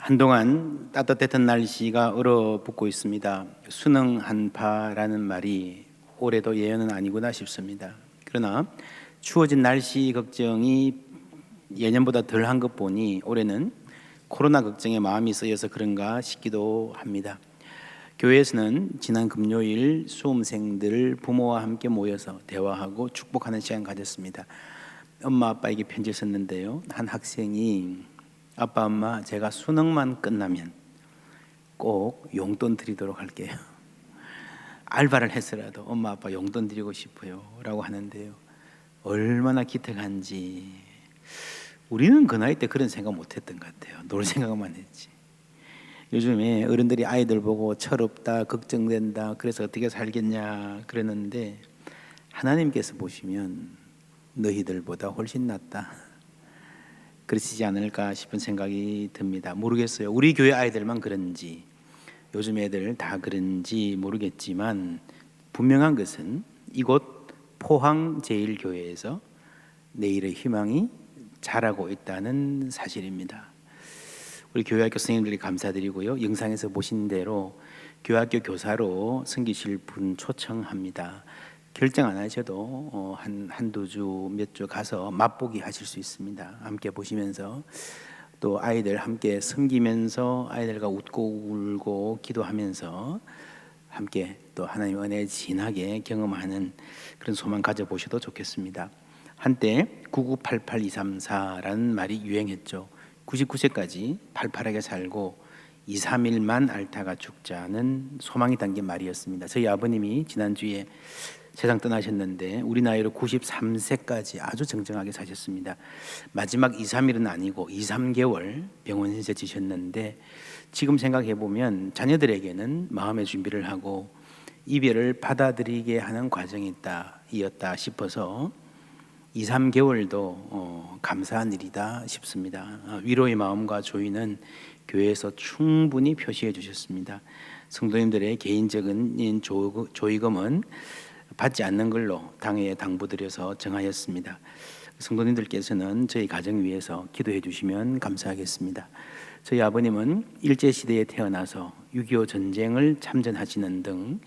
한동안 따뜻했던 날씨가 얼어붙고 있습니다. 수능 한파라는 말이 올해도 예외는 아니구나 싶습니다. 그러나 추워진 날씨 걱정이 예년보다 덜한 것 보니 올해는 코로나 걱정에 마음이 쓰여서 그런가 싶기도 합니다. 교회에서는 지난 금요일 수험생들 부모와 함께 모여서 대화하고 축복하는 시간 가졌습니다. 엄마 아빠에게 편지 썼는데요. 한 학생이 아빠 엄마 제가 수능만 끝나면 꼭 용돈 드리도록 할게요. 알바를 해서라도 엄마 아빠 용돈 드리고 싶어요 라고 하는데요. 얼마나 기특한지. 우리는 그 나이 때 그런 생각 못했던 것 같아요. 놀 생각만 했지. 요즘에 어른들이 아이들 보고 철없다 걱정된다 그래서 어떻게 살겠냐 그러는데 하나님께서 보시면 너희들보다 훨씬 낫다 그러시지 않을까 싶은 생각이 듭니다. 모르겠어요. 우리 교회 아이들만 그런지 요즘 애들 다 그런지 모르겠지만 분명한 것은 이곳 포항제일교회에서 내일의 희망이 자라고 있다는 사실입니다. 우리 교회학교 선생님들이 감사드리고요. 영상에서 보신 대로 교회학교 교사로 섬기실 분 초청합니다. 결정 안 하셔도 한두 주, 몇 주 가서 맛보기 하실 수 있습니다. 함께 보시면서 또 아이들 함께 섬기면서 아이들과 웃고 울고 기도하면서 함께 또 하나님 은혜 진하게 경험하는 그런 소망 가져보셔도 좋겠습니다. 한때 9988234라는 말이 유행했죠. 99세까지 팔팔하게 살고 2, 3일만 앓다가 죽자는 소망이 담긴 말이었습니다. 저희 아버님이 지난주에 세상 떠나셨는데 우리 나이로 93세까지 아주 정정하게 사셨습니다. 마지막 2, 3일은 아니고 2, 3개월 병원에서 지셨는데 지금 생각해 보면 자녀들에게는 마음의 준비를 하고 이별을 받아들이게 하는 과정이 이었다 싶어서 2, 3개월도 감사한 일이다 싶습니다. 위로의 마음과 조의는 교회에서 충분히 표시해 주셨습니다. 성도님들의 개인적인 조의금은 받지 않는 걸로 당회에 당부드려서 정하였습니다. 성도님들께서는 저희 가정 위해서 기도해 주시면 감사하겠습니다. 저희 아버님은 일제시대에 태어나서 6.25 전쟁을 참전하시는 등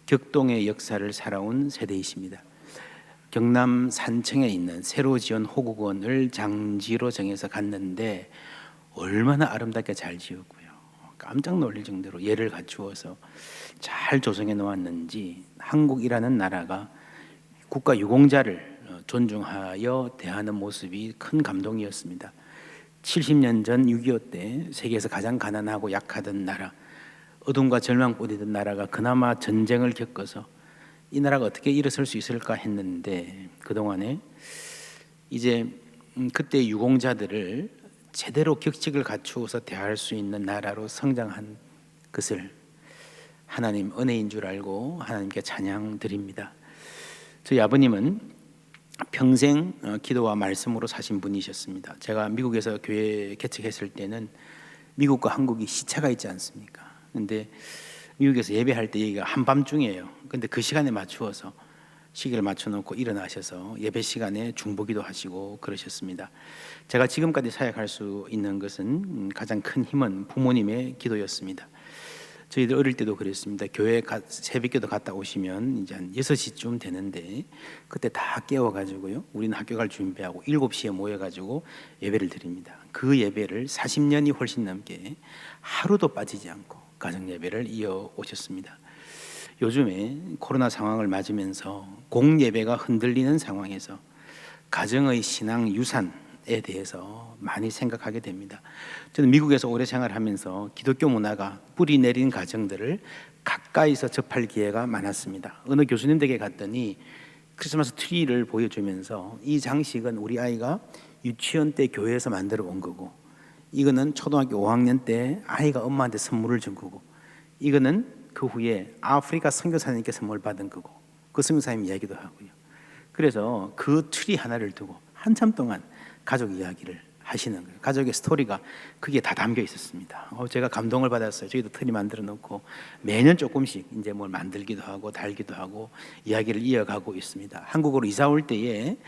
격동의 역사를 살아온 세대이십니다. 경남 산청에 있는 새로 지은 호국원을 장지로 정해서 갔는데 얼마나 아름답게 잘 지었고요. 깜짝 놀랄 정도로 예를 갖추어서 잘 조성해 놓았는지 한국이라는 나라가 국가 유공자를 존중하여 대하는 모습이 큰 감동이었습니다. 70년 전 6.25 때 세계에서 가장 가난하고 약하던 나라, 어둠과 절망 뿌리던 나라가 그나마 전쟁을 겪어서 이 나라가 어떻게 일어설 수 있을까 했는데 그동안에 이제 그때 유공자들을 제대로 격식을 갖추어서 대할 수 있는 나라로 성장한 것을 하나님 은혜인 줄 알고 하나님께 찬양 드립니다. 저희 아버님은 평생 기도와 말씀으로 사신 분이셨습니다. 제가 미국에서 교회 개척했을 때는 미국과 한국이 시차가 있지 않습니까? 근데 미국에서 예배할 때 여기가 한밤중이에요. 근데 그 시간에 맞추어서 시계를 맞춰놓고 일어나셔서 예배 시간에 중보기도 하시고 그러셨습니다. 제가 지금까지 사역할 수 있는 것은 가장 큰 힘은 부모님의 기도였습니다. 저희들 어릴 때도 그랬습니다. 교회 새벽기도 갔다 오시면 이제 한 6시쯤 되는데 그때 다 깨워가지고요. 우리는 학교 갈 준비하고 7시에 모여가지고 예배를 드립니다. 그 예배를 40년이 훨씬 넘게 하루도 빠지지 않고 가정 예배를 이어 오셨습니다. 요즘에 코로나 상황을 맞으면서 공예배가 흔들리는 상황에서 가정의 신앙 유산에 대해서 많이 생각하게 됩니다. 저는 미국에서 오래 생활하면서 기독교 문화가 뿌리 내린 가정들을 가까이서 접할 기회가 많았습니다. 어느 교수님 댁에 갔더니 크리스마스 트리를 보여주면서 이 장식은 우리 아이가 유치원 때 교회에서 만들어 온 거고 이거는 초등학교 5학년 때 아이가 엄마한테 선물을 준 거고 이거는 그 후에 아프리카 선교사님께 선물 받은 거고 그 선교사님 이야기도 하고요. 그래서 그 트리 하나를 두고 한참 동안 가족 이야기를 하시는 거예요. 가족의 스토리가 그게 다 담겨 있었습니다. 제가 감동을 받았어요. 저희도 트리 만들어 놓고 매년 조금씩 이제 뭘 만들기도 하고 달기도 하고 이야기를 이어가고 있습니다. 한국으로 이사 올 때에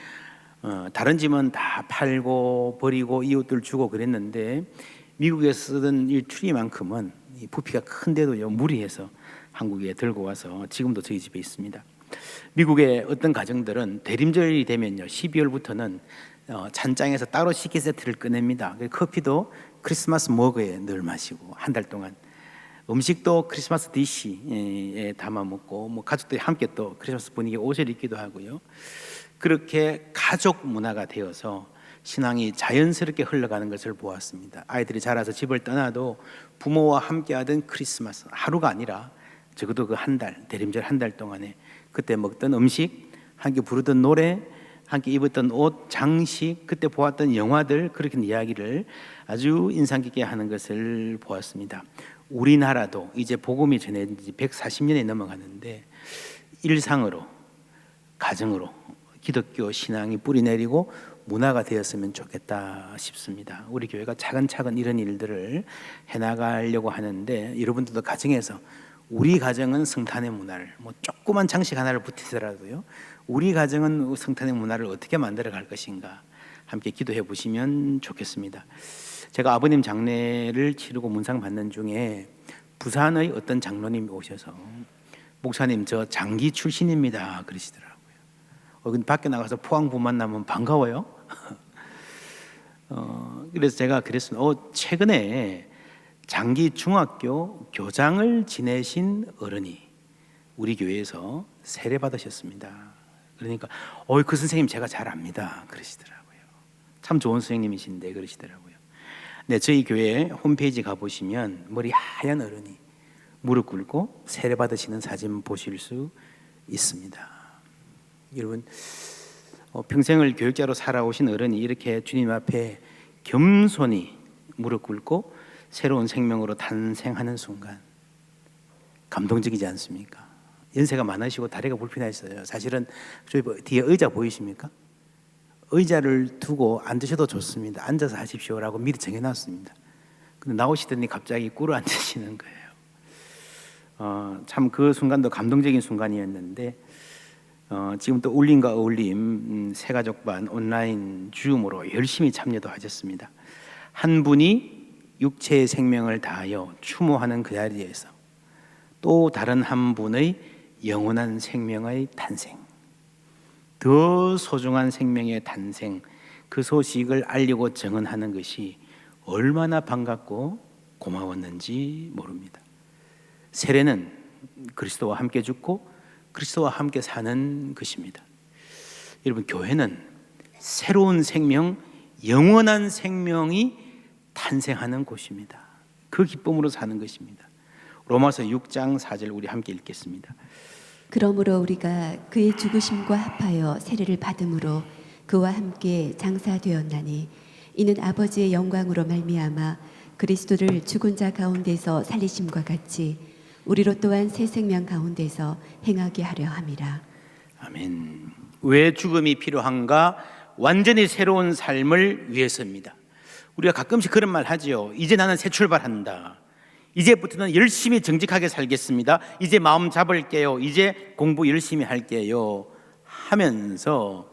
다른 집은 다 팔고 버리고 이웃들 주고 그랬는데 미국에 쓰던 이 추리만큼은 이 부피가 큰데도요 무리해서 한국에 들고 와서 지금도 저희 집에 있습니다. 미국의 어떤 가정들은 대림절이 되면요 12월부터는 찬장에서 따로 식기 세트를 꺼냅니다. 커피도 크리스마스 머그에 늘 마시고 한 달 동안 음식도 크리스마스 디시에 담아 먹고 뭐 가족들이 함께 또 크리스마스 분위기 옷을 입기도 하고요. 그렇게 가족 문화가 되어서 신앙이 자연스럽게 흘러가는 것을 보았습니다. 아이들이 자라서 집을 떠나도 부모와 함께하던 크리스마스 하루가 아니라 적어도 그 한 달, 대림절 한 달 동안에 그때 먹던 음식, 함께 부르던 노래, 함께 입었던 옷, 장식, 그때 보았던 영화들, 그렇게 이야기를 아주 인상 깊게 하는 것을 보았습니다. 우리나라도 이제 복음이 전해진 지 140년이 넘어가는데 일상으로, 가정으로 기독교 신앙이 뿌리내리고 문화가 되었으면 좋겠다 싶습니다. 우리 교회가 차근차근 이런 일들을 해나가려고 하는데 여러분들도 가정에서 우리 가정은 성탄의 문화를 뭐 조그만 장식 하나를 붙이더라도요 우리 가정은 성탄의 문화를 어떻게 만들어 갈 것인가 함께 기도해 보시면 좋겠습니다. 제가 아버님 장례를 치르고 문상 받는 중에 부산의 어떤 장로님이 오셔서 목사님 저 장기 출신입니다 그러시더라고요. 근데 밖에 나가서 포항부 만나면 반가워요. 그래서 제가 그랬습니다. 최근에 장기 중학교 교장을 지내신 어른이 우리 교회에서 세례 받으셨습니다. 그러니까 그 선생님 제가 잘 압니다 그러시더라고요. 참 좋은 선생님이신데 그러시더라고요. 네, 저희 교회 홈페이지 가보시면 머리 하얀 어른이 무릎 꿇고 세례 받으시는 사진 보실 수 있습니다. 여러분 평생을 교육자로 살아오신 어른이 이렇게 주님 앞에 겸손히 무릎 꿇고 새로운 생명으로 탄생하는 순간 감동적이지 않습니까? 연세가 많으시고 다리가 불편하셨어요. 사실은 저희 뒤에 의자 보이십니까? 의자를 두고 앉으셔도 좋습니다. 앉아서 하십시오라고 미리 정해놨습니다. 근데 나오시더니 갑자기 꿇어 앉으시는 거예요. 참 그 순간도 감동적인 순간이었는데 지금 또 울림과 어울림 새가족반 온라인 줌으로 열심히 참여도 하셨습니다. 한 분이 육체의 생명을 다하여 추모하는 그 자리에서 또 다른 한 분의 영원한 생명의 탄생, 더 소중한 생명의 탄생, 그 소식을 알리고 증언하는 것이 얼마나 반갑고 고마웠는지 모릅니다. 세례는 그리스도와 함께 죽고 그리스도와 함께 사는 것입니다. 여러분, 교회는 새로운 생명, 영원한 생명이 탄생하는 곳입니다. 그 기쁨으로 사는 것입니다. 로마서 6장 4절 우리 함께 읽겠습니다. 그러므로 우리가 그의 죽으심과 합하여 세례를 받음으로 그와 함께 장사되었나니 이는 아버지의 영광으로 말미암아 그리스도를 죽은 자 가운데서 살리심과 같이 우리로 또한 새 생명 가운데서 행하게 하려 함이라. 아멘. 왜 죽음이 필요한가? 완전히 새로운 삶을 위해서입니다. 우리가 가끔씩 그런 말 하지요. 이제 나는 새 출발한다. 이제부터는 열심히 정직하게 살겠습니다. 이제 마음 잡을게요. 이제 공부 열심히 할게요. 하면서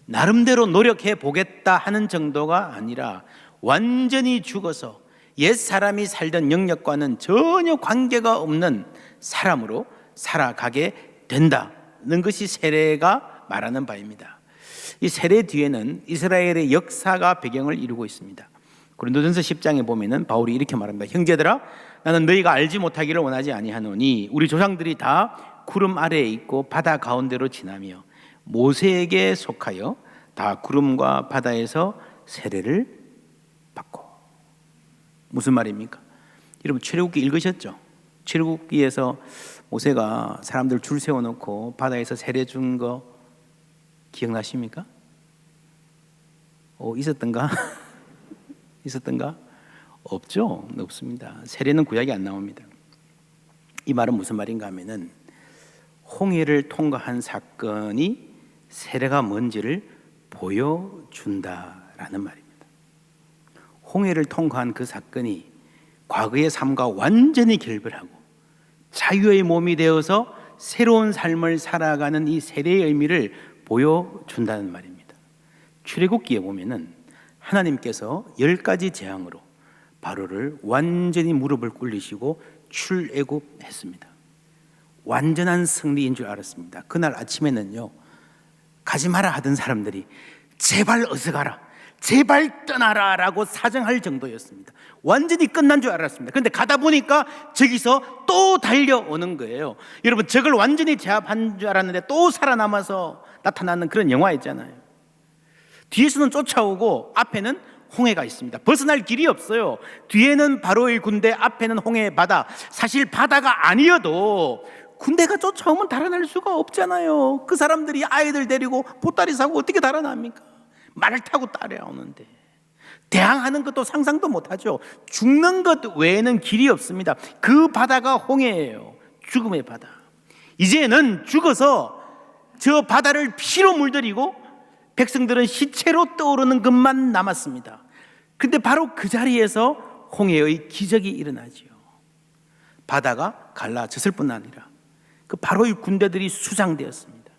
나름대로 노력해 보겠다 하는 정도가 아니라 완전히 죽어서 옛 사람이 살던 영역과는 전혀 관계가 없는 사람으로 살아가게 된다는 것이 세례가 말하는 바입니다. 이 세례 뒤에는 이스라엘의 역사가 배경을 이루고 있습니다. 고린도전서 10장에 보면은 바울이 이렇게 말합니다. 형제들아, 나는 너희가 알지 못하기를 원하지 아니하노니 우리 조상들이 다 구름 아래에 있고 바다 가운데로 지나며 모세에게 속하여 다 구름과 바다에서 세례를 받고. 무슨 말입니까? 여러분 출애굽기 읽으셨죠? 출애굽기에서 모세가 사람들 줄 세워놓고 바다에서 세례 준 거 기억나십니까? 있었던가? 있었던가? 없죠? 없습니다. 세례는 구약에 안 나옵니다. 이 말은 무슨 말인가 하면은 홍해를 통과한 사건이 세례가 뭔지를 보여준다라는 말입니다. 홍해를 통과한 그 사건이 과거의 삶과 완전히 결별하고 자유의 몸이 되어서 새로운 삶을 살아가는 이 세례의 의미를 보여준다는 말입니다. 출애굽기에 보면은 하나님께서 10가지 재앙으로 바로를 완전히 무릎을 꿇리시고 출애굽했습니다. 완전한 승리인 줄 알았습니다. 그날 아침에는요, 가지 마라 하던 사람들이 제발 어서 가라, 제발 떠나라 라고 사정할 정도였습니다. 완전히 끝난 줄 알았습니다. 그런데 가다 보니까 저기서 또 달려오는 거예요. 여러분, 적을 완전히 제압한 줄 알았는데 또 살아남아서 나타나는 그런 영화 있잖아요. 뒤에서는 쫓아오고 앞에는 홍해가 있습니다. 벗어날 길이 없어요. 뒤에는 바로의 군대, 앞에는 홍해의 바다. 사실 바다가 아니어도 군대가 쫓아오면 달아날 수가 없잖아요. 그 사람들이 아이들 데리고 보따리 사고 어떻게 달아납니까? 말을 타고 따라오는데 대항하는 것도 상상도 못하죠. 죽는 것 외에는 길이 없습니다. 그 바다가 홍해예요. 죽음의 바다. 이제는 죽어서 저 바다를 피로 물들이고 백성들은 시체로 떠오르는 것만 남았습니다. 근데 바로 그 자리에서 홍해의 기적이 일어나지요. 바다가 갈라졌을 뿐 아니라 그 바로의 군대들이 수장되었습니다.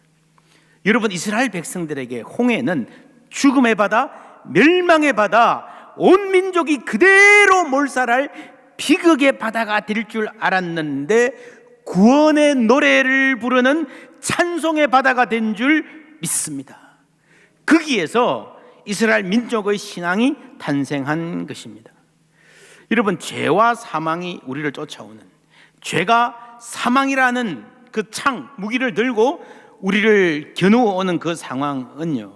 여러분, 이스라엘 백성들에게 홍해는 죽음의 바다, 멸망의 바다, 온 민족이 그대로 몰살할 비극의 바다가 될 줄 알았는데 구원의 노래를 부르는 찬송의 바다가 된 줄 믿습니다. 거기에서 이스라엘 민족의 신앙이 탄생한 것입니다. 여러분, 죄와 사망이 우리를 쫓아오는, 죄가 사망이라는 그 무기를 들고 우리를 겨누어오는 그 상황은요,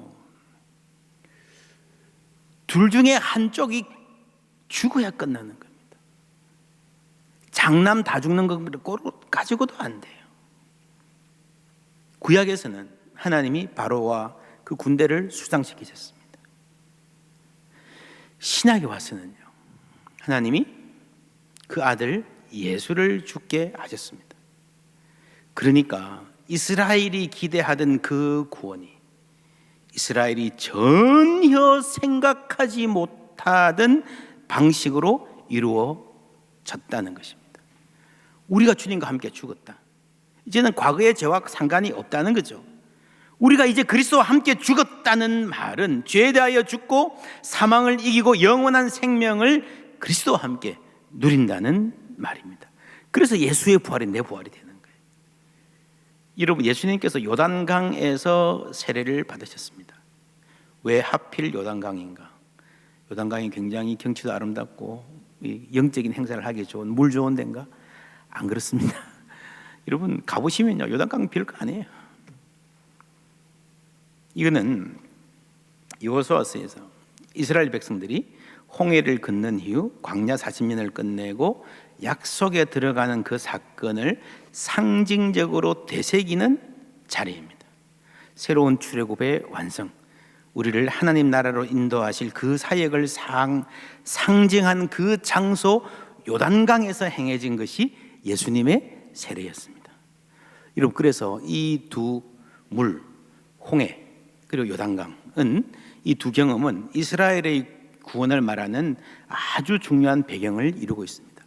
둘 중에 한쪽이 죽어야 끝나는 겁니다. 장남 다 죽는 것 가지고도 안 돼요. 구약에서는 하나님이 바로와 그 군대를 수장시키셨습니다. 신약에 와서는요, 하나님이 그 아들 예수를 죽게 하셨습니다. 그러니까 이스라엘이 기대하던 그 구원이 이스라엘이 전혀 생각하지 못하던 방식으로 이루어졌다는 것입니다. 우리가 주님과 함께 죽었다. 이제는 과거의 죄와 상관이 없다는 거죠. 우리가 이제 그리스도와 함께 죽었다는 말은 죄에 대하여 죽고 사망을 이기고 영원한 생명을 그리스도와 함께 누린다는 말입니다. 그래서 예수의 부활이 내 부활이 되는 거예요. 여러분, 예수님께서 요단강에서 세례를 받으셨습니다. 왜 하필 요단강인가? 요단강이 굉장히 경치도 아름답고 영적인 행사를 하기 좋은, 물 좋은 데인가? 안 그렇습니다. 여러분, 가보시면요, 요단강 별거 아니에요. 이거는 여호수아서에서 이스라엘 백성들이 홍해를 건넌 이후 광야 40년을 끝내고 약속에 들어가는 그 사건을 상징적으로 되새기는 자리입니다. 새로운 출애굽의 완성, 우리를 하나님 나라로 인도하실 그 사역을 상징한 그 장소 요단강에서 행해진 것이 예수님의 세례였습니다. 여러분, 그래서 이 두 물, 홍해 그리고 요단강은, 이 두 경험은 이스라엘의 구원을 말하는 아주 중요한 배경을 이루고 있습니다.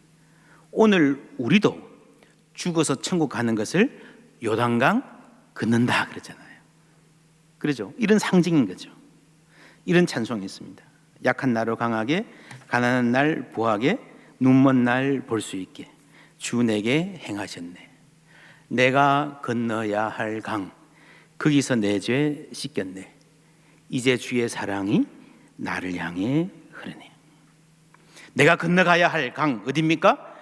오늘 우리도 죽어서 천국 가는 것을 요단강 걷는다 그러잖아요. 그렇죠? 이런 상징인 거죠. 이런 찬송이 있습니다. 약한 날로 강하게, 가난한 날 부하게, 눈먼 날 볼 수 있게 주 내게 행하셨네. 내가 건너야 할 강, 거기서 내 죄 씻겼네. 이제 주의 사랑이 나를 향해 흐르네. 내가 건너가야 할 강 어디입니까?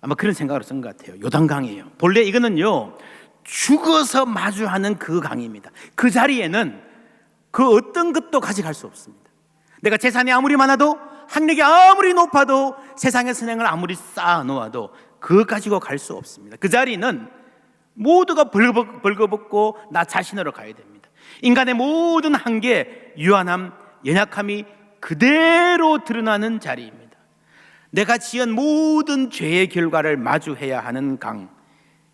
아마 그런 생각으로 쓴 것 같아요. 요단강이에요. 본래 이거는요, 죽어서 마주하는 그 강입니다. 그 자리에는 그 어떤 것도 가져갈 수 없습니다. 내가 재산이 아무리 많아도, 학력이 아무리 높아도, 세상의 선행을 아무리 쌓아놓아도 그거 가지고 갈 수 없습니다. 그 자리는 모두가 벌거벗고 나 자신으로 가야 됩니다. 인간의 모든 한계, 유한함, 연약함이 그대로 드러나는 자리입니다. 내가 지은 모든 죄의 결과를 마주해야 하는 강,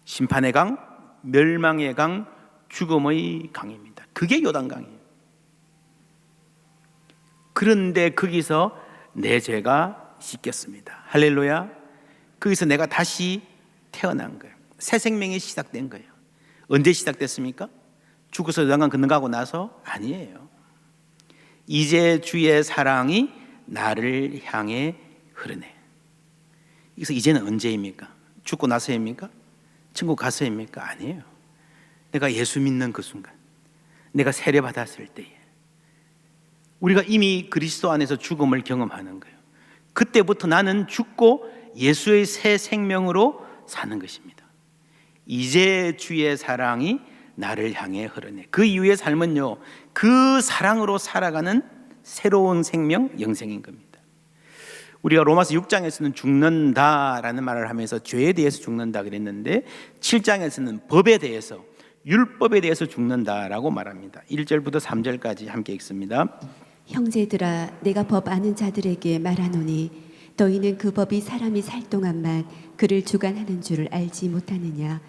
심판의 강, 멸망의 강, 죽음의 강입니다. 그게 요단강이에요. 그런데 거기서 내 죄가 씻겼습니다. 할렐루야. 거기서 내가 다시 태어난 거예요. 새 생명이 시작된 거예요. 언제 시작됐습니까? 죽어서 요단강 건너가고 나서? 아니에요. 이제 주의 사랑이 나를 향해 흐르네. 그래서 이제는 언제입니까? 죽고 나서입니까? 천국 가서입니까? 아니에요. 내가 예수 믿는 그 순간, 내가 세례 받았을 때에 우리가 이미 그리스도 안에서 죽음을 경험하는 거예요. 그때부터 나는 죽고 예수의 새 생명으로 사는 것입니다. 이제 주의 사랑이 나를 향해 흐르네. 그 이후의 삶은요, 그 사랑으로 살아가는 새로운 생명, 영생인 겁니다. 우리가 로마서 6장에서는 죽는다라는 말을 하면서 죄에 대해서 죽는다 그랬는데 7장에서는 법에 대해서, 율법에 대해서 죽는다라고 말합니다. 1절부터 3절까지 함께 읽습니다. 형제들아, 내가 법 아는 자들에게 말하노니 너희는 그 법이 사람이 살 동안만 그를 주관하는 줄을 알지 못하느냐.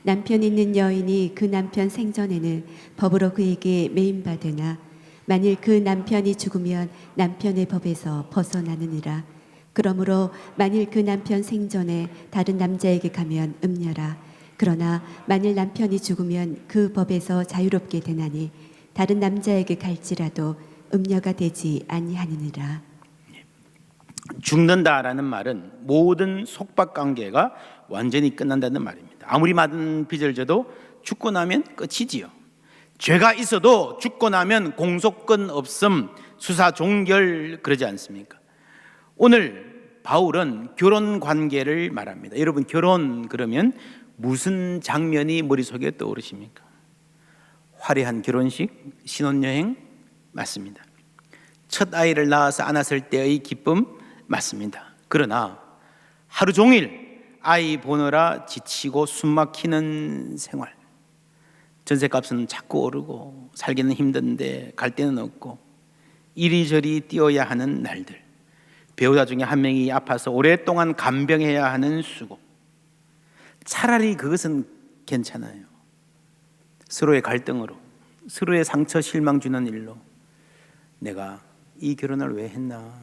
남편 있는 여인이 그 남편 생전에는 법으로 그에게 매임받으나 만일 그 남편이 죽으면 남편의 법에서 벗어나느니라. 그러므로 만일 그 남편 생전에 다른 남자에게 가면 음녀라. 그러나 만일 남편이 죽으면 그 법에서 자유롭게 되나니 다른 남자에게 갈지라도 음녀가 되지 아니하느니라. 죽는다라는 말은 모든 속박 관계가 완전히 끝난다는 말입니다. 아무리 많은 빚을 져도 죽고 나면 끝이지요. 죄가 있어도 죽고 나면 공소권 없음, 수사 종결, 그러지 않습니까? 오늘 바울은 결혼 관계를 말합니다. 여러분, 결혼 그러면 무슨 장면이 머릿속에 떠오르십니까? 화려한 결혼식, 신혼여행 맞습니다. 첫 아이를 낳아서 안았을 때의 기쁨 맞습니다. 그러나 하루 종일 아이 보느라 지치고 숨막히는 생활, 전셋값은 자꾸 오르고 살기는 힘든데 갈 데는 없고 이리저리 뛰어야 하는 날들, 배우자 중에 한 명이 아파서 오랫동안 간병해야 하는 수고, 차라리 그것은 괜찮아요. 서로의 갈등으로, 서로의 상처 실망 주는 일로 내가 이 결혼을 왜 했나,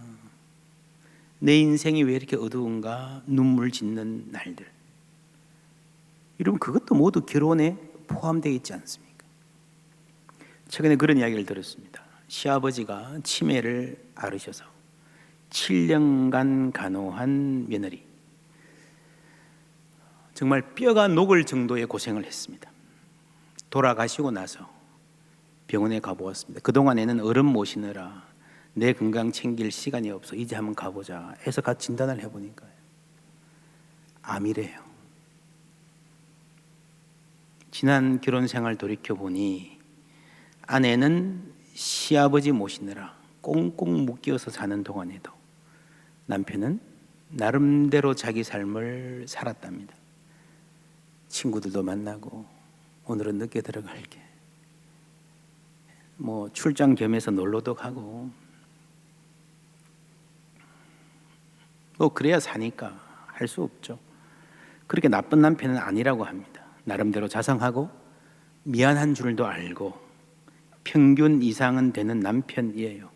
내 인생이 왜 이렇게 어두운가, 눈물 짓는 날들, 여러분 그것도 모두 결혼에 포함되어 있지 않습니까? 최근에 그런 이야기를 들었습니다. 시아버지가 치매를 앓으셔서 7년간 간호한 며느리, 정말 뼈가 녹을 정도의 고생을 했습니다. 돌아가시고 나서 병원에 가보았습니다. 그동안에는 어른 모시느라 내 건강 챙길 시간이 없어 이제 한번 가보자 해서 같이 진단을 해보니까요, 암이래요. 지난 결혼 생활 돌이켜보니 아내는 시아버지 모시느라 꽁꽁 묶여서 사는 동안에도 남편은 나름대로 자기 삶을 살았답니다. 친구들도 만나고 오늘은 늦게 들어갈게, 뭐 출장 겸해서 놀러도 가고, 뭐 그래야 사니까 할 수 없죠. 그렇게 나쁜 남편은 아니라고 합니다. 나름대로 자상하고 미안한 줄도 알고 평균 이상은 되는 남편이에요.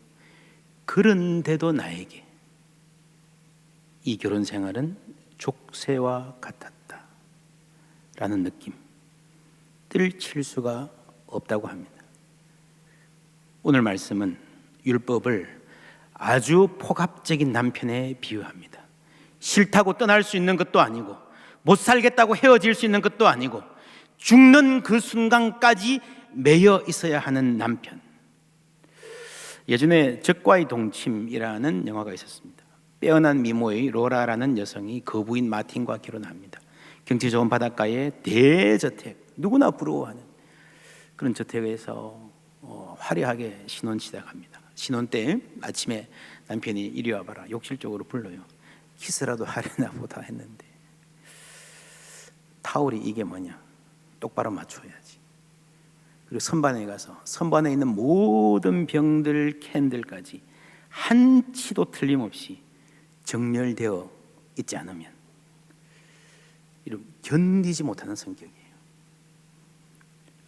그런데도 나에게 이 결혼 생활은 족쇄와 같았다 라는 느낌, 뜰칠 수가 없다고 합니다. 오늘 말씀은 율법을 아주 폭압적인 남편에 비유합니다. 싫다고 떠날 수 있는 것도 아니고 못 살겠다고 헤어질 수 있는 것도 아니고 죽는 그 순간까지 매여 있어야 하는 남편. 예전에 적과의 동침이라는 영화가 있었습니다. 빼어난 미모의 로라라는 여성이 거부인 마틴과 결혼합니다. 경치 좋은 바닷가에 대저택, 누구나 부러워하는 그런 저택에서 화려하게 신혼 시작합니다. 신혼 때 아침에 남편이 이리 와봐라, 욕실 쪽으로 불러요. 키스라도 하려나 보다 했는데 타올이 이게 뭐냐, 똑바로 맞춰야지. 그리고 선반에 가서 선반에 있는 모든 병들, 캔들까지 한 치도 틀림없이 정렬되어 있지 않으면 이런 견디지 못하는 성격이에요.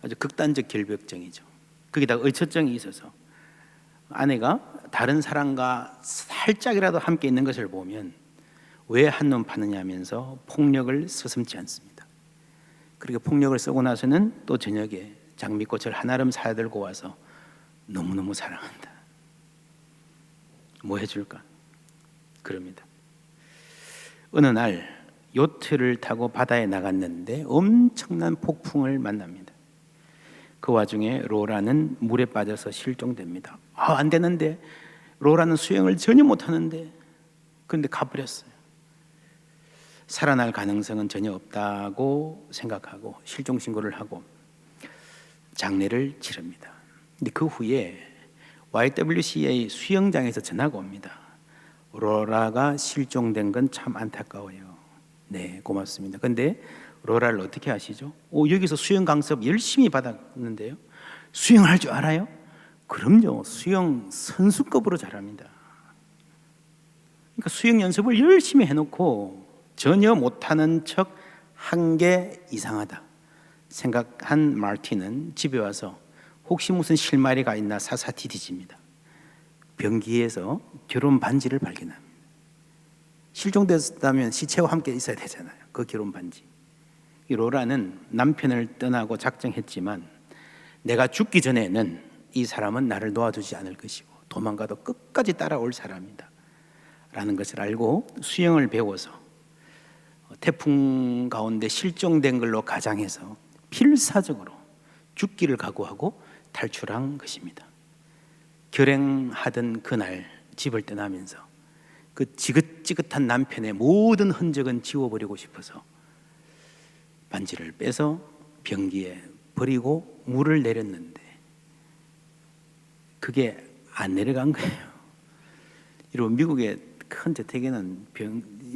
아주 극단적 결벽증이죠. 거기다가 의처증이 있어서 아내가 다른 사람과 살짝이라도 함께 있는 것을 보면 왜 한눈 파느냐 하면서 폭력을 서슴지 않습니다. 그렇게 폭력을 쓰고 나서는 또 저녁에 장미꽃을 한아름 사들고 와서 너무너무 사랑한다, 뭐 해줄까 그럽니다. 어느 날 요트를 타고 바다에 나갔는데 엄청난 폭풍을 만납니다. 그 와중에 로라는 물에 빠져서 실종됩니다. 안 되는데, 로라는 수영을 전혀 못하는데, 그런데 가버렸어요. 살아날 가능성은 전혀 없다고 생각하고 실종 신고를 하고 장례를 치릅니다. 근데 그 후에 YWCA 수영장에서 전화가 옵니다. 로라가 실종된 건 참 안타까워요. 네, 고맙습니다. 근데 로라를 어떻게 아시죠? 여기서 수영 강습 열심히 받았는데요. 수영할 줄 알아요? 그럼요. 수영 선수급으로 잘합니다. 그러니까 수영 연습을 열심히 해놓고 전혀 못하는 척 한 게 이상하다 생각한 마틴은 집에 와서 혹시 무슨 실마리가 있나 사사티 뒤집니다. 변기에서 결혼 반지를 발견합니다. 실종됐다면 시체와 함께 있어야 되잖아요. 그 결혼 반지. 이 로라는 남편을 떠나고 작정했지만 내가 죽기 전에는 이 사람은 나를 놓아두지 않을 것이고 도망가도 끝까지 따라올 사람이다 라는 것을 알고 수영을 배워서 태풍 가운데 실종된 걸로 가장해서 필사적으로 죽기를 각오하고 탈출한 것입니다. 결행하던 그날 집을 떠나면서 그 지긋지긋한 남편의 모든 흔적은 지워버리고 싶어서 반지를 빼서 변기에 버리고 물을 내렸는데 그게 안 내려간 거예요. 여러분, 미국의 큰 저택에는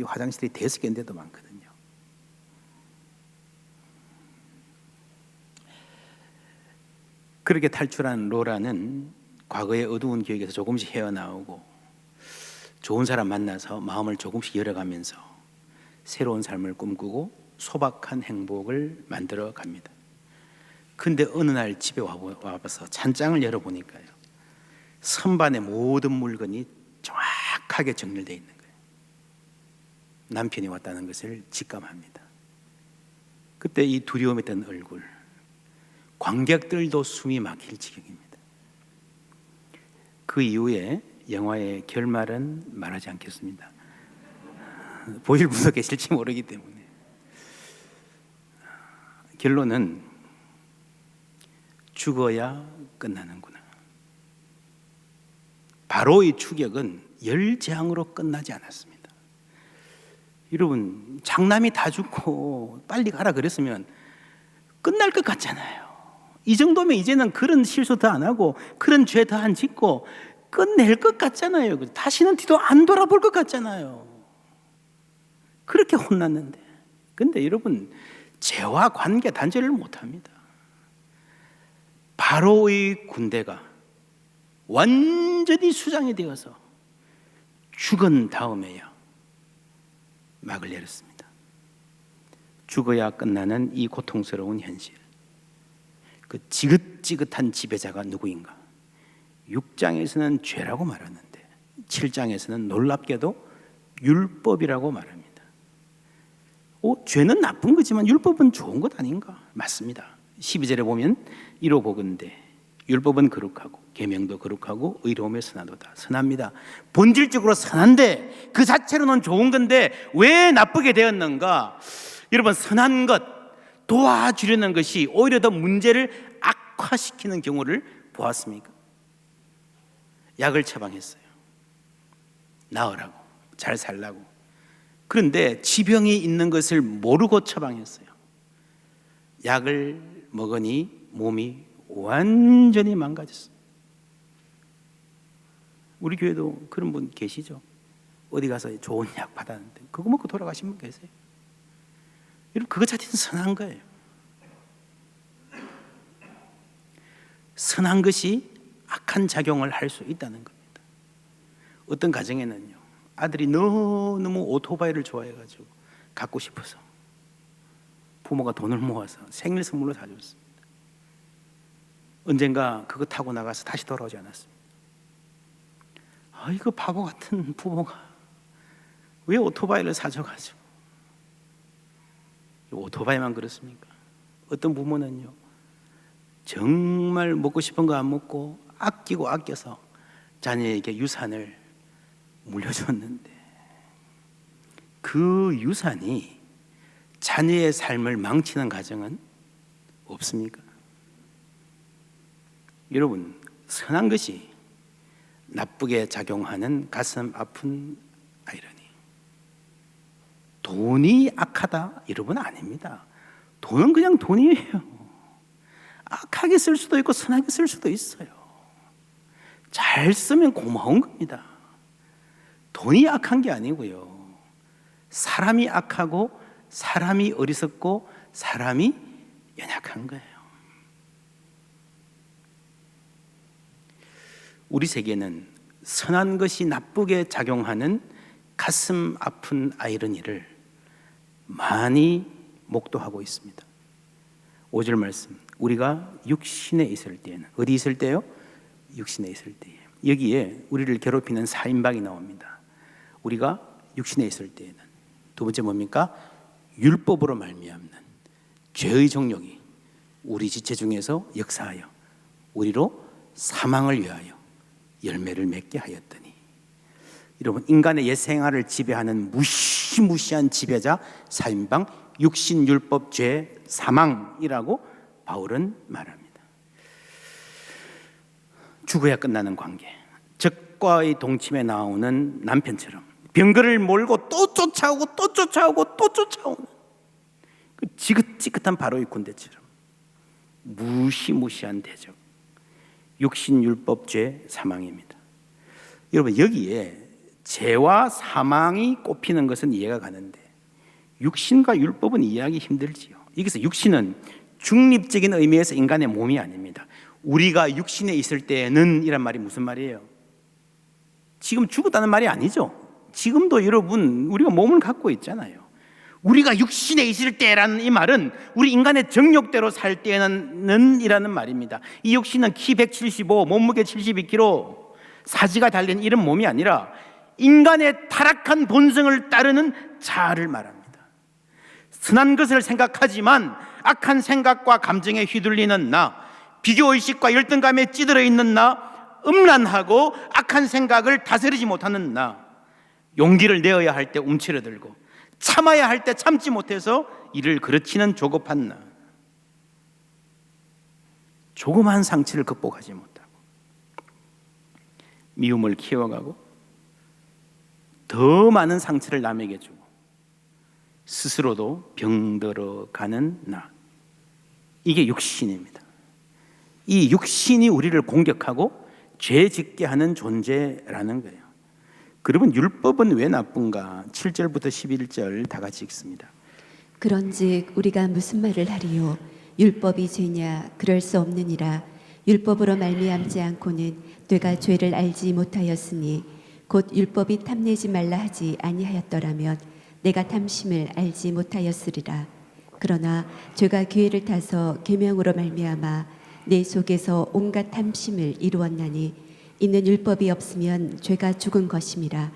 화장실이 5개인데도 많거든요. 그렇게 탈출한 로라는 과거의 어두운 기억에서 조금씩 헤어나오고 좋은 사람 만나서 마음을 조금씩 열어가면서 새로운 삶을 꿈꾸고 소박한 행복을 만들어 갑니다. 근데 어느 날 집에 와서 찬장을 열어보니까요, 선반의 모든 물건이 정확하게 정렬되어 있는 거예요. 남편이 왔다는 것을 직감합니다. 그때 이 두려움했던 얼굴, 관객들도 숨이 막힐 지경입니다. 그 이후에 영화의 결말은 말하지 않겠습니다. 보실 분도 계실지 모르기 때문에. 결론은 죽어야 끝나는구나. 바로의 추격은 열재앙으로 끝나지 않았습니다. 여러분, 장남이 다 죽고 빨리 가라 그랬으면 끝날 것 같잖아요. 이 정도면 이제는 그런 실수 더 안 하고 그런 죄 더 안 짓고 끝낼 것 같잖아요. 다시는 뒤도 안 돌아볼 것 같잖아요. 그렇게 혼났는데. 근데 여러분, 죄와 관계 단절을 못합니다. 바로의 군대가 완전히 수장이 되어서 죽은 다음에야 막을 내렸습니다. 죽어야 끝나는 이 고통스러운 현실. 그 지긋지긋한 지배자가 누구인가? 6장에서는 죄라고 말하는데 7장에서는 놀랍게도 율법이라고 말합니다. 죄는 나쁜 거지만 율법은 좋은 것 아닌가? 맞습니다. 12절에 보면 이러보건대 율법은 거룩하고 계명도 거룩하고 의로움에 선하도다. 선합니다. 본질적으로 선한데 그 자체로는 좋은 건데 왜 나쁘게 되었는가? 여러분, 선한 것 도와주려는 것이 오히려 더 문제를 악화시키는 경우를 보았습니까? 약을 처방했어요. 나으라고, 잘 살라고. 그런데 지병이 있는 것을 모르고 처방했어요. 약을 먹으니 몸이 완전히 망가졌어요. 우리 교회도 그런 분 계시죠? 어디 가서 좋은 약 받았는데 그거 먹고 돌아가신 분 계세요? 여러분, 그거 자체는 선한 거예요. 선한 것이 악한 작용을 할 수 있다는 겁니다. 어떤 가정에는요, 아들이 너무 오토바이를 좋아해가지고 갖고 싶어서 부모가 돈을 모아서 생일 선물로 사줬습니다. 언젠가 그거 타고 나가서 다시 돌아오지 않았습니다. 아이고, 바보 같은 부모가 왜 오토바이를 사줘가지고. 오토바이만 그렇습니까? 어떤 부모는요, 정말 먹고 싶은 거 안 먹고 아끼고 아껴서 자녀에게 유산을 물려줬는데 그 유산이 자녀의 삶을 망치는 가정은 없습니까? 여러분, 선한 것이 나쁘게 작용하는 가슴 아픈 아이러니. 돈이 악하다 여러분 아닙니다. 돈은 그냥 돈이에요. 악하게 쓸 수도 있고 선하게 쓸 수도 있어요. 잘 쓰면 고마운 겁니다. 돈이 악한 게 아니고요, 사람이 악하고 사람이 어리석고 사람이 연약한 거예요. 우리 세계는 선한 것이 나쁘게 작용하는 가슴 아픈 아이러니를 많이 목도하고 있습니다. 5절 말씀, 우리가 육신에 있을 때에는, 어디 있을 때요? 육신에 있을 때에. 여기에 우리를 괴롭히는 사임박이 나옵니다. 우리가 육신에 있을 때에는. 두 번째 뭡니까? 율법으로 말미암는 죄의 정욕이 우리 지체 중에서 역사하여 우리로 사망을 위하여 열매를 맺게 하였더니. 여러분, 인간의 옛 생활을 지배하는 무시무시한 지배자 사임방, 육신율법 죄 사망이라고 바울은 말합니다. 죽어야 끝나는 관계, 적과의 동침에 나오는 남편처럼 병거를 몰고 또 쫓아오고 또 쫓아오고 또 쫓아오는 그 지긋지긋한 바로의 군대처럼 무시무시한 대적, 육신율법죄 사망입니다. 여러분, 여기에 죄와 사망이 꼽히는 것은 이해가 가는데 육신과 율법은 이해하기 힘들지요. 여기서 육신은 중립적인 의미에서 인간의 몸이 아닙니다. 우리가 육신에 있을 때는 이란 말이 무슨 말이에요? 지금 죽었다는 말이 아니죠. 지금도 여러분 우리가 몸을 갖고 있잖아요. 우리가 육신에 있을 때라는 이 말은 우리 인간의 정욕대로 살 때는 이라는 말입니다. 이 육신은 키 175, 몸무게 72kg, 사지가 달린 이런 몸이 아니라 인간의 타락한 본성을 따르는 자아를 말합니다. 선한 것을 생각하지만 악한 생각과 감정에 휘둘리는 나, 비교의식과 열등감에 찌들어 있는 나, 음란하고 악한 생각을 다스리지 못하는 나, 용기를 내어야 할 때 움츠러들고 참아야 할 때 참지 못해서 이를 그르치는 조급한 나, 조그마한 상처를 극복하지 못하고 미움을 키워가고 더 많은 상처를 남에게 주고 스스로도 병들어가는 나, 이게 육신입니다. 이 육신이 우리를 공격하고 죄 짓게 하는 존재라는 거예요. 그러면 율법은 왜 나쁜가? 7절부터 11절 다 같이 읽습니다. 그런즉 우리가 무슨 말을 하리요? 율법이 죄냐? 그럴 수 없느니라. 율법으로 말미암지 않고는 뇌가 죄를 알지 못하였으니 곧 율법이 탐내지 말라 하지 아니하였더라면 내가 탐심을 알지 못하였으리라. 그러나 죄가 기회를 타서 계명으로 말미암아 내 속에서 온갖 탐심을 이루었나니 이는 율법이 없으면 죄가 죽은 것임이라.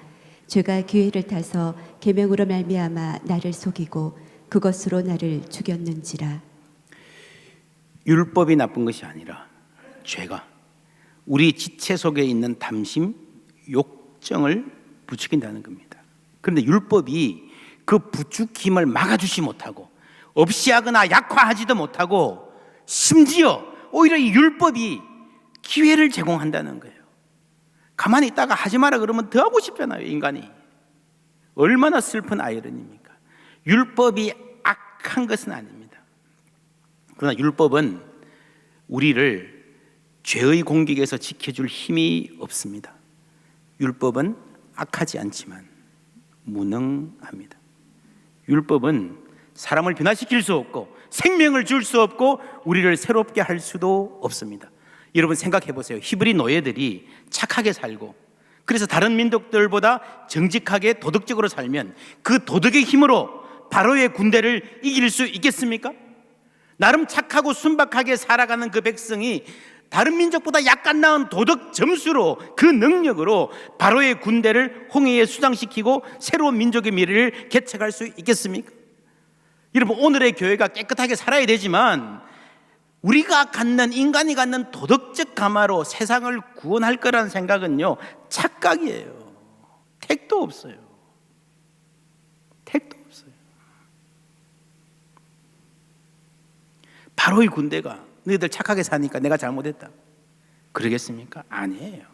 죄가 기회를 타서 계명으로 말미암아 나를 속이고 그것으로 나를 죽였는지라. 율법이 나쁜 것이 아니라 죄가 우리 지체 속에 있는 탐심, 욕정을 부추긴다는 겁니다. 그런데 율법이 그 부추김을 막아주지 못하고 없이 하거나 약화하지도 못하고 심지어 오히려 이 율법이 기회를 제공한다는 거예요. 가만히 있다가 하지 마라 그러면 더 하고 싶잖아요, 인간이. 얼마나 슬픈 아이러니입니까? 율법이 악한 것은 아닙니다. 그러나 율법은 우리를 죄의 공격에서 지켜줄 힘이 없습니다. 율법은 악하지 않지만 무능합니다. 율법은 사람을 변화시킬 수 없고 생명을 줄 수 없고 우리를 새롭게 할 수도 없습니다. 여러분 생각해 보세요. 히브리 노예들이 착하게 살고 그래서 다른 민족들보다 정직하게 도덕적으로 살면 그 도덕의 힘으로 바로의 군대를 이길 수 있겠습니까? 나름 착하고 순박하게 살아가는 그 백성이 다른 민족보다 약간 나은 도덕 점수로 그 능력으로 바로의 군대를 홍해에 수장시키고 새로운 민족의 미래를 개척할 수 있겠습니까? 여러분 오늘의 교회가 깨끗하게 살아야 되지만 우리가 갖는 인간이 갖는 도덕적 감화로 세상을 구원할 거라는 생각은요 착각이에요. 택도 없어요. 바로의 군대가 너희들 착하게 사니까 내가 잘못했다 그러겠습니까? 아니에요.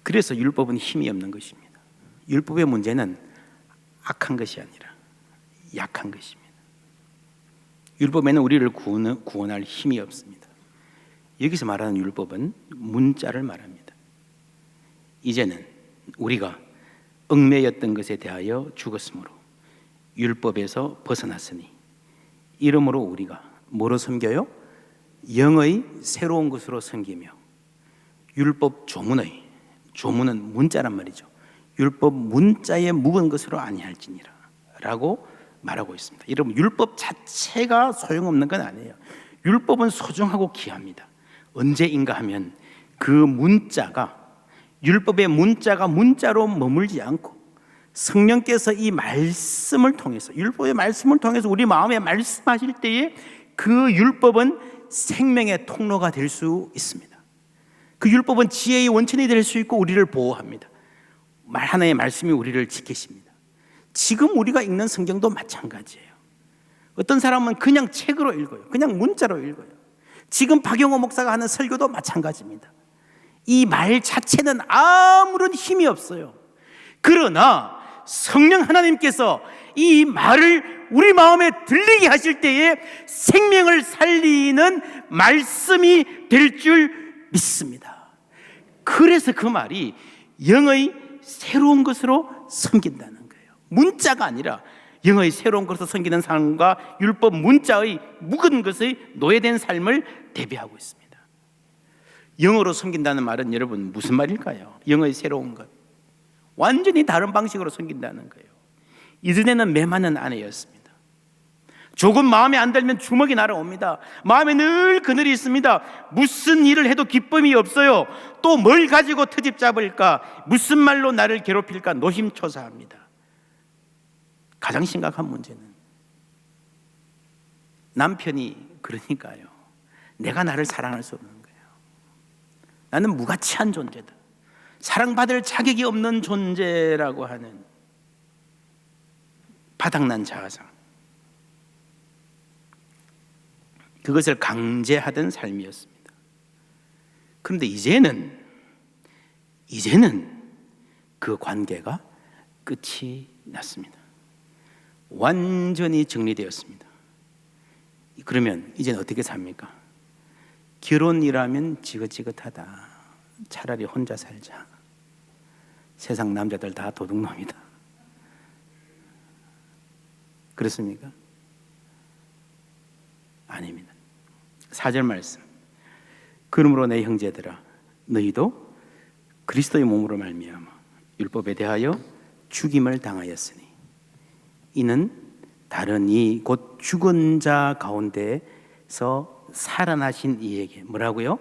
그래서 율법은 힘이 없는 것입니다. 율법의 문제는 악한 것이 아니라 약한 것입니다. 율법에는 우리를 구원할 힘이 없습니다. 여기서 말하는 율법은 문자를 말합니다. 이제는 우리가 얽매였던 것에 대하여 죽었으므로 율법에서 벗어났으니 이러므로 우리가 뭐로 섬겨요? 영의 새로운 것으로 섬기며 율법 조문은 문자란 말이죠. 율법 문자에 묵은 것으로 아니할지니라 라고 말하고 있습니다. 여러분, 율법 자체가 소용없는 건 아니에요. 율법은 소중하고 귀합니다. 언제인가 하면 그 문자가, 율법의 문자가 문자로 머물지 않고 성령께서 이 말씀을 통해서, 율법의 말씀을 통해서 우리 마음에 말씀하실 때에 그 율법은 생명의 통로가 될 수 있습니다. 그 율법은 지혜의 원천이 될 수 있고 우리를 보호합니다. 말 하나의 말씀이 우리를 지키십니다. 지금 우리가 읽는 성경도 마찬가지예요. 어떤 사람은 그냥 책으로 읽어요. 그냥 문자로 읽어요. 지금 박영호 목사가 하는 설교도 마찬가지입니다. 이 말 자체는 아무런 힘이 없어요. 그러나 성령 하나님께서 이 말을 우리 마음에 들리게 하실 때에 생명을 살리는 말씀이 될 줄 믿습니다. 그래서 그 말이 영의 새로운 것으로 섬긴다는 거예요. 문자가 아니라 영의 새로운 것으로 섬기는 삶과 율법 문자의 묵은 것의 노예된 삶을 대비하고 있습니다. 영어로 섬긴다는 말은 여러분 무슨 말일까요? 영의 새로운 것, 완전히 다른 방식으로 섬긴다는 거예요. 이전에는 매맞는 아내였습니다. 조금 마음에 안 들면 주먹이 날아옵니다. 마음에 늘 그늘이 있습니다. 무슨 일을 해도 기쁨이 없어요. 또 뭘 가지고 트집 잡을까? 무슨 말로 나를 괴롭힐까? 노심초사합니다. 가장 심각한 문제는 남편이 그러니까요, 내가 나를 사랑할 수 없는 거예요. 나는 무가치한 존재다, 사랑받을 자격이 없는 존재라고 하는 바닥난 자아상, 그것을 강제하던 삶이었습니다. 그런데 이제는 그 관계가 끝이 났습니다. 완전히 정리되었습니다. 그러면 이제는 어떻게 삽니까? 결혼이라면 지긋지긋하다, 차라리 혼자 살자, 세상 남자들 다 도둑놈이다, 그렇습니까? 아닙니다. 4절 말씀, 그러므로 내 형제들아 너희도 그리스도의 몸으로 말미암아 율법에 대하여 죽임을 당하였으니 이는 다른 이 곧 죽은 자 가운데서 살아나신 이에게 뭐라고요?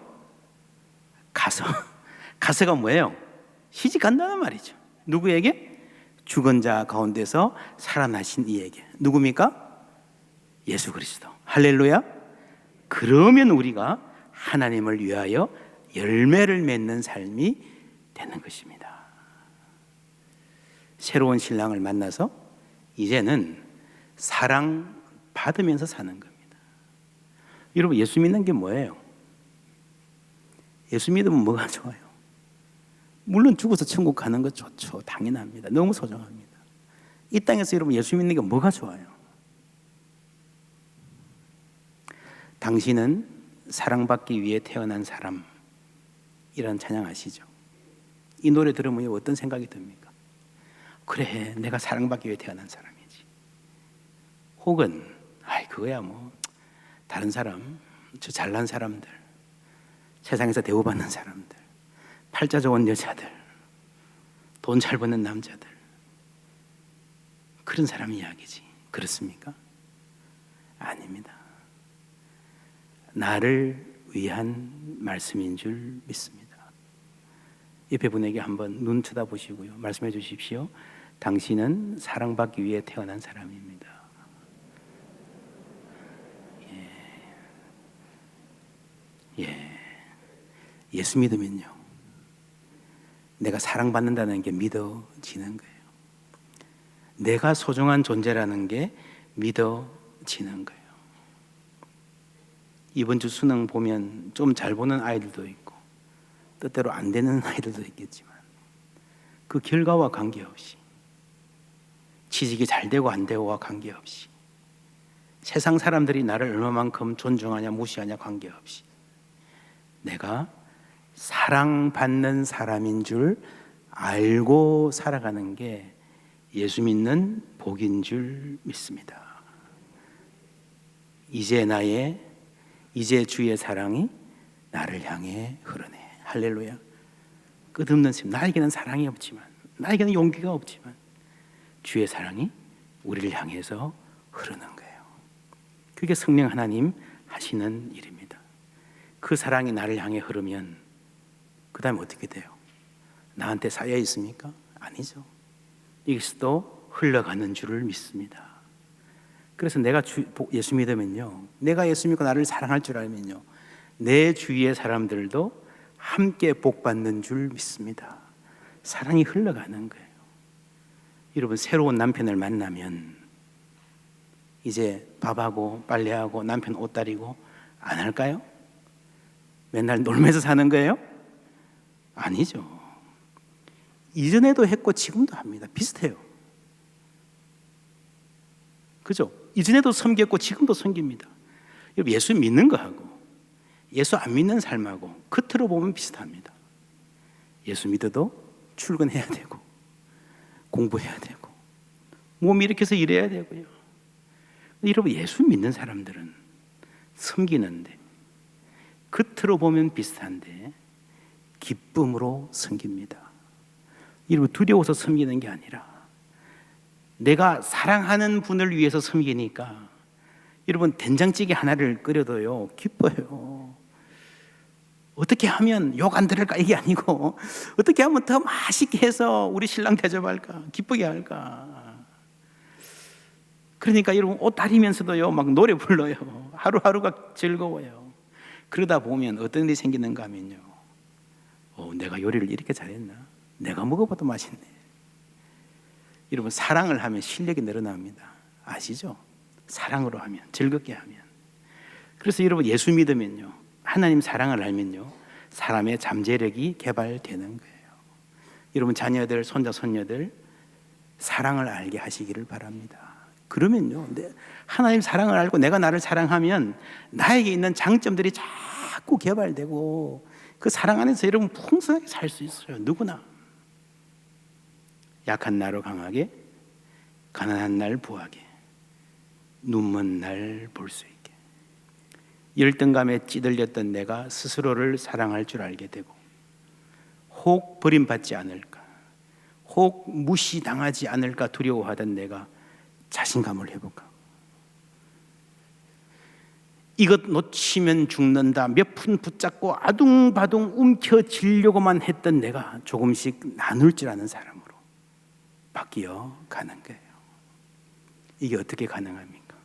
가서가 뭐예요? 시집간다는 말이죠. 누구에게? 죽은 자 가운데서 살아나신 이에게. 누굽니까? 예수 그리스도. 할렐루야. 그러면 우리가 하나님을 위하여 열매를 맺는 삶이 되는 것입니다. 새로운 신랑을 만나서 이제는 사랑 받으면서 사는 겁니다. 여러분, 예수 믿는 게 뭐예요? 예수 믿으면 뭐가 좋아요? 물론 죽어서 천국 가는 것 좋죠. 당연합니다. 너무 소중합니다. 이 땅에서 여러분 예수 믿는 게 뭐가 좋아요? 당신은 사랑받기 위해 태어난 사람이라는 찬양 아시죠? 이 노래 들으면 어떤 생각이 듭니까? 그래, 내가 사랑받기 위해 태어난 사람이지. 혹은 그거야 뭐 다른 사람, 저 잘난 사람들, 세상에서 대우받는 사람들, 팔자 좋은 여자들, 돈 잘 버는 남자들, 그런 사람 이야기지. 그렇습니까? 아닙니다. 나를 위한 말씀인 줄 믿습니다. 옆에 분에게 한번 눈 쳐다보시고요, 말씀해 주십시오. 당신은 사랑받기 위해 태어난 사람입니다. 예수 믿으면요, 내가 사랑받는다는 게 믿어지는 거예요. 내가 소중한 존재라는 게 믿어지는 거예요. 이번 주 수능 보면 좀 잘 보는 아이들도 있고 뜻대로 안 되는 아이들도 있겠지만 그 결과와 관계없이, 취직이 잘 되고 안 되고와 관계없이, 세상 사람들이 나를 얼마만큼 존중하냐 무시하냐 관계없이 내가 사랑받는 사람인 줄 알고 살아가는 게 예수 믿는 복인 줄 믿습니다. 이제 주의 사랑이 나를 향해 흐르네. 할렐루야. 끝없는 셈. 나에게는 사랑이 없지만, 나에게는 용기가 없지만 주의 사랑이 우리를 향해서 흐르는 거예요. 그게 성령 하나님 하시는 일입니다. 그 사랑이 나를 향해 흐르면 그 다음에 어떻게 돼요? 나한테 쌓여 있습니까? 아니죠. 이것도 흘러가는 줄을 믿습니다. 그래서 내가 예수 믿으면요, 내가 예수 믿고 나를 사랑할 줄 알면요, 내 주위의 사람들도 함께 복받는 줄 믿습니다. 사랑이 흘러가는 거예요. 여러분, 새로운 남편을 만나면 이제 밥하고 빨래하고 남편 옷 다리고 안 할까요? 맨날 놀면서 사는 거예요? 아니죠. 이전에도 했고 지금도 합니다. 비슷해요. 그죠? 이전에도 섬겼고 지금도 섬깁니다. 여러분, 예수 믿는 거하고 예수 안 믿는 삶하고 겉으로 보면 비슷합니다. 예수 믿어도 출근해야 되고 공부해야 되고 몸 일으켜서 일해야 되고요. 여러분, 예수 믿는 사람들은 섬기는데 겉으로 보면 비슷한데 기쁨으로 섬깁니다. 여러분, 두려워서 섬기는 게 아니라 내가 사랑하는 분을 위해서 섬기니까 여러분, 된장찌개 하나를 끓여도요 기뻐요. 어떻게 하면 욕 안 들을까 이게 아니고 어떻게 하면 더 맛있게 해서 우리 신랑 대접할까, 기쁘게 할까. 그러니까 여러분, 옷 다리면서도요 막 노래 불러요. 하루하루가 즐거워요. 그러다 보면 어떤 일이 생기는가 하면요, 내가 요리를 이렇게 잘했나? 내가 먹어봐도 맛있네. 여러분, 사랑을 하면 실력이 늘어납니다. 아시죠? 사랑으로 하면, 즐겁게 하면. 그래서 여러분, 예수 믿으면요, 하나님 사랑을 알면요, 사람의 잠재력이 개발되는 거예요. 여러분, 자녀들, 손자, 손녀들 사랑을 알게 하시기를 바랍니다. 그러면요, 하나님 사랑을 알고 내가 나를 사랑하면 나에게 있는 장점들이 자꾸 개발되고 그 사랑 안에서 여러분 풍성하게 살 수 있어요. 누구나. 약한 날로 강하게, 가난한 날 부하게, 눈먼 날 볼 수 있게. 열등감에 찌들렸던 내가 스스로를 사랑할 줄 알게 되고, 혹 버림받지 않을까, 혹 무시당하지 않을까 두려워하던 내가 자신감을 회복하고, 이것 놓치면 죽는다 몇 푼 붙잡고 아둥바둥 움켜쥐려고만 했던 내가 조금씩 나눌 줄 아는 사람으로 바뀌어 가는 거예요. 이게 어떻게 가능합니까?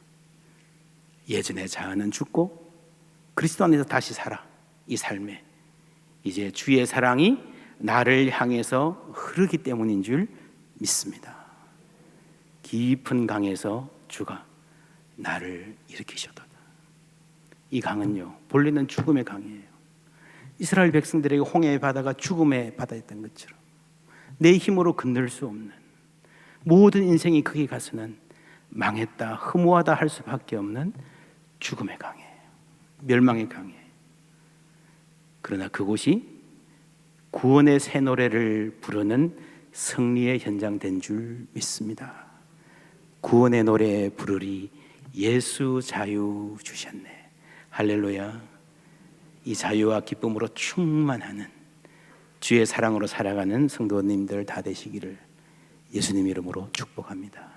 예전의 자아는 죽고 그리스도 안에서 다시 살아. 이 삶에 이제 주의 사랑이 나를 향해서 흐르기 때문인 줄 믿습니다. 깊은 강에서 주가 나를 일으키셨도다. 이 강은요, 본래는 죽음의 강이에요. 이스라엘 백성들에게 홍해의 바다가 죽음의 바다였던 것처럼 내 힘으로 건널 수 없는, 모든 인생이 거기 가서는 망했다, 허무하다 할 수밖에 없는 죽음의 강이에요. 멸망의 강이에요. 그러나 그곳이 구원의 새 노래를 부르는 승리의 현장 된 줄 믿습니다. 구원의 노래 부르리 예수 자유 주셨네. 할렐루야. 이 자유와 기쁨으로 충만하는 주의 사랑으로 살아가는 성도님들 다 되시기를 예수님 이름으로 축복합니다.